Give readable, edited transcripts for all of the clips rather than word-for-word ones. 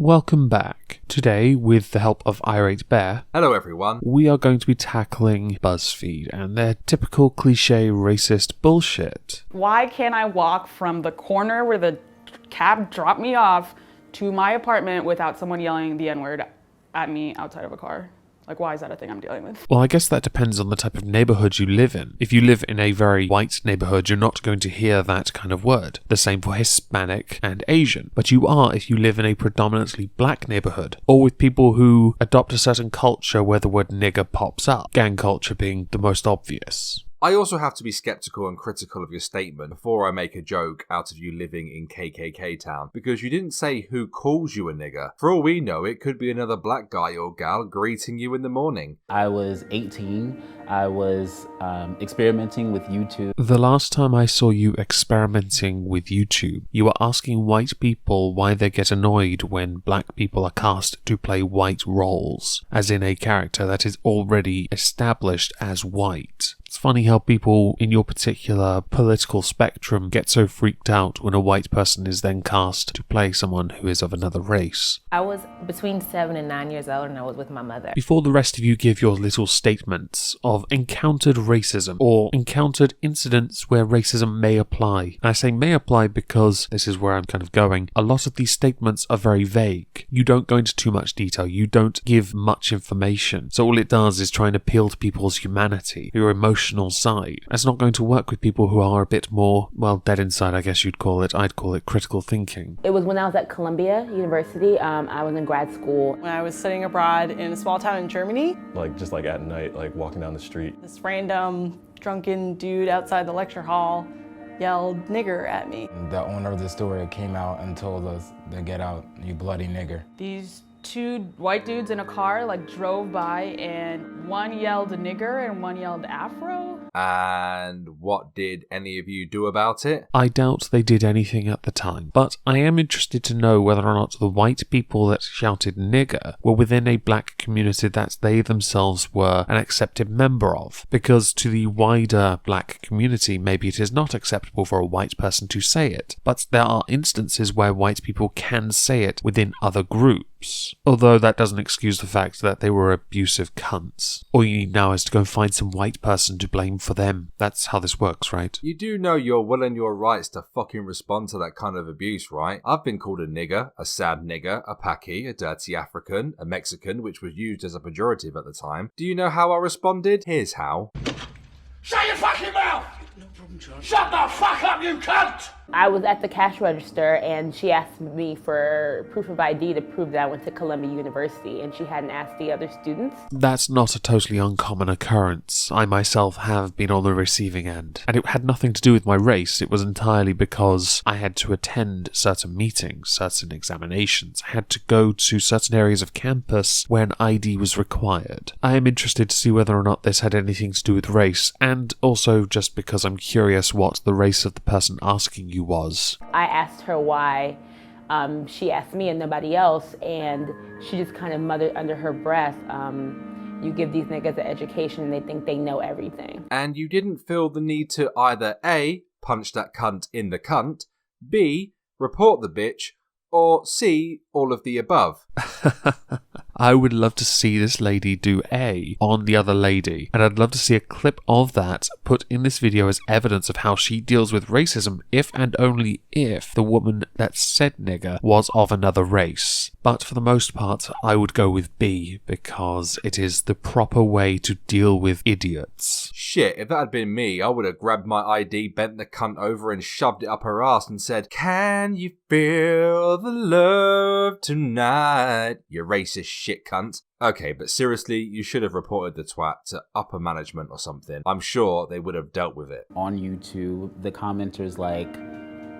Welcome back. Today, with the help of Irate Bear, hello everyone, we are going to be tackling BuzzFeed and their typical cliche racist bullshit. Why can't I walk from the corner where the cab dropped me off to my apartment without someone yelling the N-word at me outside of a car? Like, why is that a thing I'm dealing with? Well, I guess that depends on the type of neighborhood you live in. If you live in a very white neighborhood, you're not going to hear that kind of word. The same for Hispanic and Asian. But you are if you live in a predominantly black neighborhood, or with people who adopt a certain culture where the word nigger pops up, gang culture being the most obvious. I also have to be skeptical and critical of your statement before I make a joke out of you living in KKK town, because you didn't say who calls you a nigger. For all we know, it could be another black guy or gal greeting you in the morning. I was 18. I was experimenting with YouTube. The last time I saw you experimenting with YouTube, you were asking white people why they get annoyed when black people are cast to play white roles, as in a character that is already established as white. It's funny how people in your particular political spectrum get so freaked out when a white person is then cast to play someone who is of another race. I was between 7 and 9 years old and I was with my mother. Before the rest of you give your little statements of encountered racism or encountered incidents where racism may apply, and I say may apply because this is where I'm kind of going, a lot of these statements are very vague. You don't go into too much detail, you don't give much information, so all it does is try and appeal to people's humanity, your emotional side. That's not going to work with people who are a bit more, well, dead inside, I guess you'd call it. I'd call it critical thinking. It was when I was at Columbia University. I was in grad school. When I was studying abroad in a small town in Germany. Just at night, walking down the street. This random drunken dude outside the lecture hall yelled nigger at me. The owner of the store came out and told us to get out, you bloody nigger. These two white dudes in a car drove by, and one yelled nigger and one yelled afro. And what did any of you do about it? I doubt they did anything at the time, but I am interested to know whether or not the white people that shouted nigger were within a black community that they themselves were an accepted member of, because to the wider black community maybe it is not acceptable for a white person to say it, but there are instances where white people can say it within other groups. Although that doesn't excuse the fact that they were abusive cunts. All you need now is to go and find some white person to blame for them. That's how this works, right? You do know your will and your rights to fucking respond to that kind of abuse, right? I've been called a nigger, a sad nigger, a Paki, a dirty African, a Mexican, which was used as a pejorative at the time. Do you know how I responded? Here's how. Shut your fucking mouth! No problem, John. Shut the fuck up, you cunt! I was at the cash register and she asked me for proof of ID to prove that I went to Columbia University, and she hadn't asked the other students. That's not a totally uncommon occurrence. I myself have been on the receiving end. And it had nothing to do with my race. It was entirely because I had to attend certain meetings, certain examinations. I had to go to certain areas of campus where an ID was required. I am interested to see whether or not this had anything to do with race, and also just because I'm curious what the race of the person asking you was. I asked her why. She asked me and nobody else, and she just kind of muttered under her breath, you give these niggas an education and they think they know everything. And you didn't feel the need to either A, punch that cunt in the cunt, B, report the bitch, or C, all of the above. I would love to see this lady do A on the other lady, and I'd love to see a clip of that put in this video as evidence of how she deals with racism if and only if the woman that said nigger was of another race. But for the most part, I would go with B, because it is the proper way to deal with idiots. Shit, if that had been me, I would have grabbed my ID, bent the cunt over and shoved it up her ass and said, "Can you feel the love tonight, you racist shit cunt?" Okay, but seriously, you should have reported the twat to upper management or something. I'm sure they would have dealt with it. On YouTube, the commenters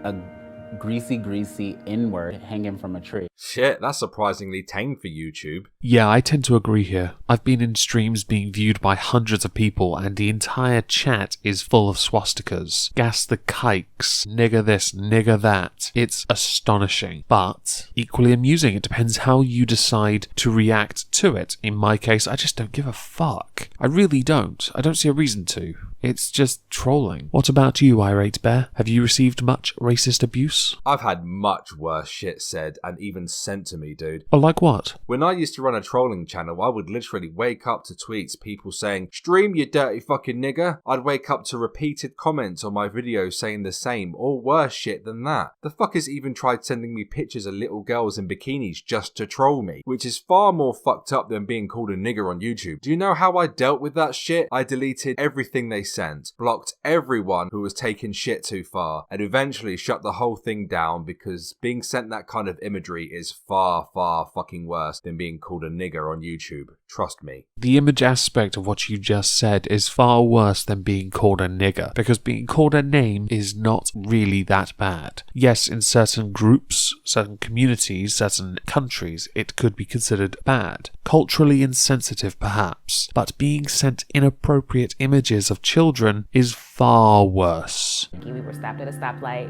a greasy N-word hanging from a tree. Shit, that's surprisingly tame for YouTube. Yeah, I tend to agree here. I've been in streams being viewed by hundreds of people and the entire chat is full of swastikas. Gas the kikes, nigger this, nigger that. It's astonishing, but equally amusing. It depends how you decide to react to it. In my case, I just don't give a fuck. I really don't. I don't see a reason to. It's just trolling. What about you, Irate Bear? Have you received much racist abuse? I've had much worse shit said and even ones sent to me, dude. Oh, like what? When I used to run a trolling channel, I would literally wake up to tweets, people saying, "Stream, you dirty fucking nigger." I'd wake up to repeated comments on my videos saying the same, or worse shit than that. The fuckers even tried sending me pictures of little girls in bikinis just to troll me, which is far more fucked up than being called a nigger on YouTube. Do you know how I dealt with that shit? I deleted everything they sent, blocked everyone who was taking shit too far, and eventually shut the whole thing down because being sent that kind of imagery is far, far fucking worse than being called a nigger on YouTube. Trust me. The image aspect of what you just said is far worse than being called a nigger, because being called a name is not really that bad. Yes, in certain groups, certain communities, certain countries, it could be considered bad. Culturally insensitive, perhaps. But being sent inappropriate images of children is far worse. We were stopped at a stoplight,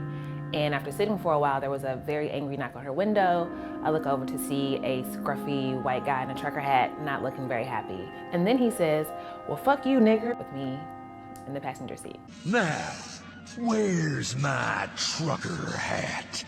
and after sitting for a while, there was a very angry knock on her window. I look over to see a scruffy white guy in a trucker hat, not looking very happy. And then he says, "Well, fuck you, nigger," with me in the passenger seat. Now, where's my trucker hat?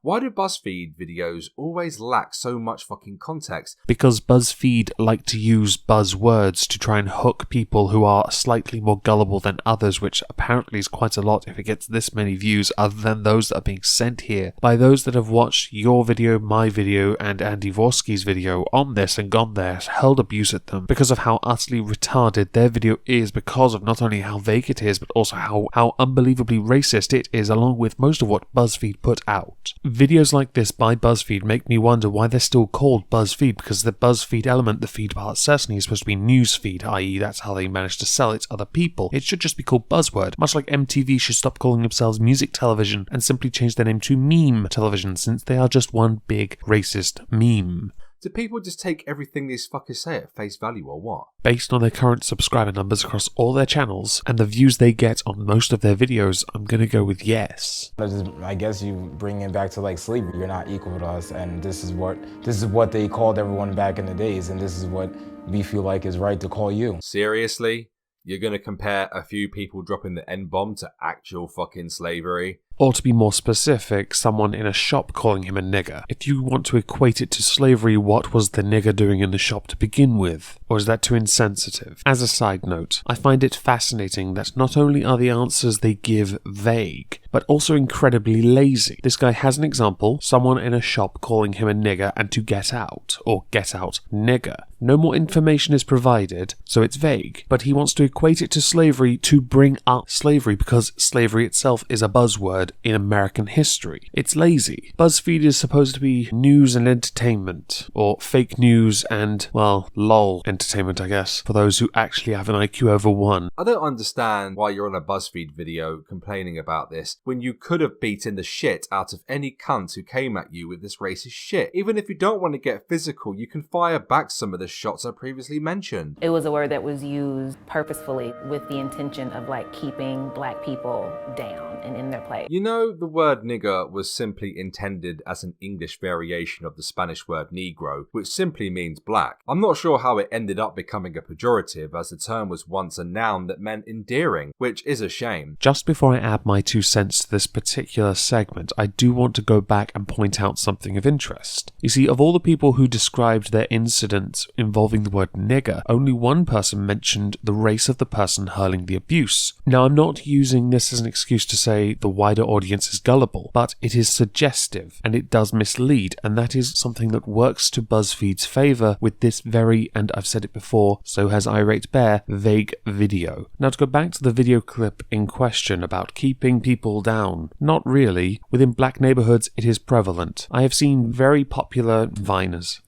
Why do BuzzFeed videos always lack so much fucking context? Because BuzzFeed like to use buzzwords to try and hook people who are slightly more gullible than others, which apparently is quite a lot if it gets this many views other than those that are being sent here by those that have watched your video, my video, and Andy Vorsky's video on this and gone there, hurled abuse at them because of how utterly retarded their video is, because of not only how vague it is, but also how unbelievably racist it is, along with most of what BuzzFeed put out. Videos like this by BuzzFeed make me wonder why they're still called BuzzFeed, because the BuzzFeed element, the feed part, certainly is supposed to be newsfeed, i.e. that's how they managed to sell it to other people. It should just be called Buzzword, much like MTV should stop calling themselves music television and simply change their name to meme television, since they are just one big racist meme. Do people just take everything these fuckers say at face value or what? Based on their current subscriber numbers across all their channels and the views they get on most of their videos, I'm gonna go with yes. I guess you bring it back to like slavery. You're not equal to us, and this is what they called everyone back in the days, and this is what we feel like is right to call you. Seriously? You're gonna compare a few people dropping the N-bomb to actual fucking slavery? Or to be more specific, someone in a shop calling him a nigger. If you want to equate it to slavery, what was the nigger doing in the shop to begin with? Or is that too insensitive? As a side note, I find it fascinating that not only are the answers they give vague, but also incredibly lazy. This guy has an example, someone in a shop calling him a nigger and to get out, or get out nigger. No more information is provided, so it's vague, but he wants to equate it to slavery to bring up slavery because slavery itself is a buzzword in American history. It's lazy. BuzzFeed is supposed to be news and entertainment, or fake news and, well, lol entertainment, I guess, for those who actually have an IQ over 1. I don't understand why you're on a BuzzFeed video complaining about this when you could have beaten the shit out of any cunt who came at you with this racist shit. Even if you don't want to get physical, you can fire back some of the shots I previously mentioned. It was a word that was used purposefully with the intention of like keeping black people down and in their place. You know, the word nigger was simply intended as an English variation of the Spanish word negro, which simply means black. I'm not sure how it ended up becoming a pejorative, as the term was once a noun that meant endearing, which is a shame. Just before I add my 2 cents to this particular segment, I do want to go back and point out something of interest. You see, of all the people who described their incident involving the word nigger, only one person mentioned the race of the person hurling the abuse. Now, I'm not using this as an excuse to say the wider audience is gullible, but it is suggestive and it does mislead, and that is something that works to BuzzFeed's favour with this very, and I've said it before, so has Irate Bear, vague video. Now, to go back to the video clip in question about keeping people down, not really. Within black neighbourhoods, it is prevalent. I have seen very popular Viners,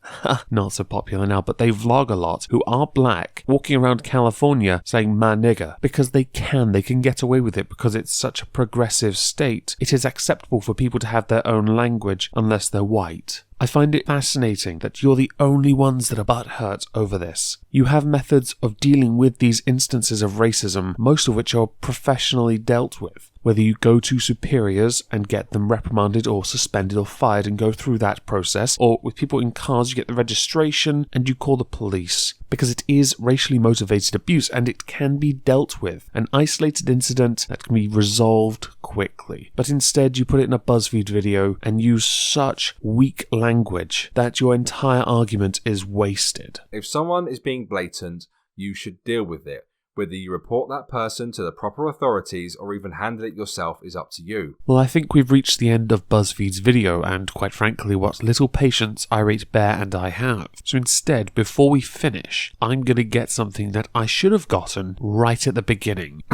not so popular now, but they vlog a lot, who are black, walking around California saying "ma nigger," because they can get away with it because it's such a progressive state. It is acceptable for people to have their own language unless they're white. I find it fascinating that you're the only ones that are butthurt over this. You have methods of dealing with these instances of racism, most of which are professionally dealt with. Whether you go to superiors and get them reprimanded or suspended or fired and go through that process, or with people in cars you get the registration and you call the police. Because it is racially motivated abuse and it can be dealt with. An isolated incident that can be resolved quickly. But instead you put it in a BuzzFeed video and use such weak language that your entire argument is wasted. If someone is being blatant, you should deal with it. Whether you report that person to the proper authorities or even handle it yourself is up to you. Well, I think we've reached the end of BuzzFeed's video and, quite frankly, what little patience Irate Bear and I have. So instead, before we finish, I'm going to get something that I should have gotten right at the beginning.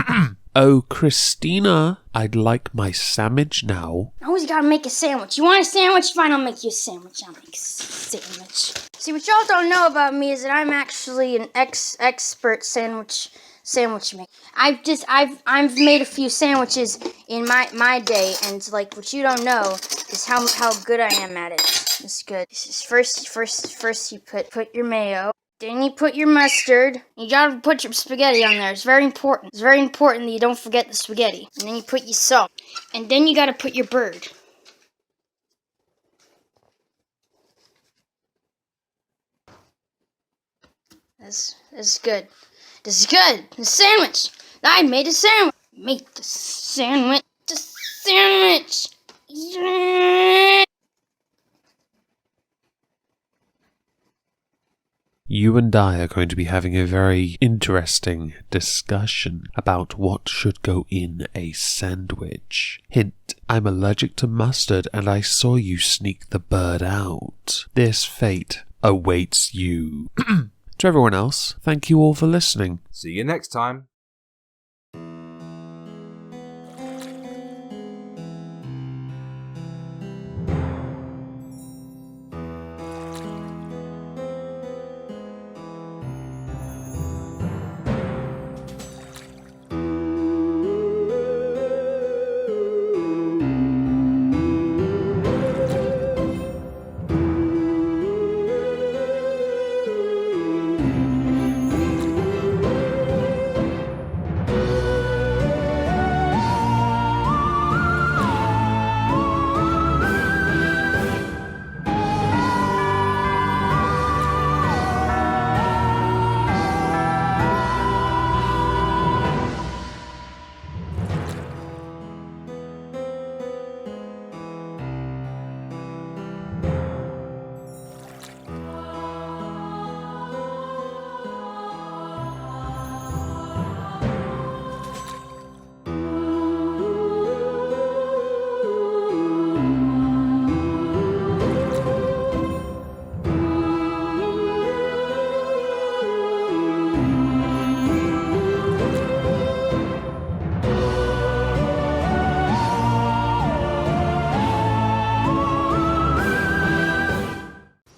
Oh, Christina, I'd like my sandwich now. Always gotta make a sandwich. You want a sandwich? Fine, I'll make you a sandwich. I'll make a sandwich. See, what y'all don't know about me is that I'm actually an expert sandwich maker. I've made a few sandwiches in my day, and like what you don't know is how good I am at it. It's good. This is first you put your mayo. Then you put your mustard. You gotta put your spaghetti on there. It's very important. It's very important that you don't forget the spaghetti. And then you put your salt. And then you gotta put your bird. This is good. This is good. The sandwich. I made a sandwich. Make the sandwich. The sandwich. Yeah. You and I are going to be having a very interesting discussion about what should go in a sandwich. Hint, I'm allergic to mustard and I saw you sneak the bird out. This fate awaits you. To everyone else, thank you all for listening. See you next time.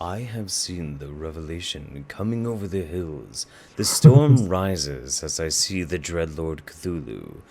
I have seen the revelation coming over the hills. The storm rises as I see the Dreadlord Cthulhu.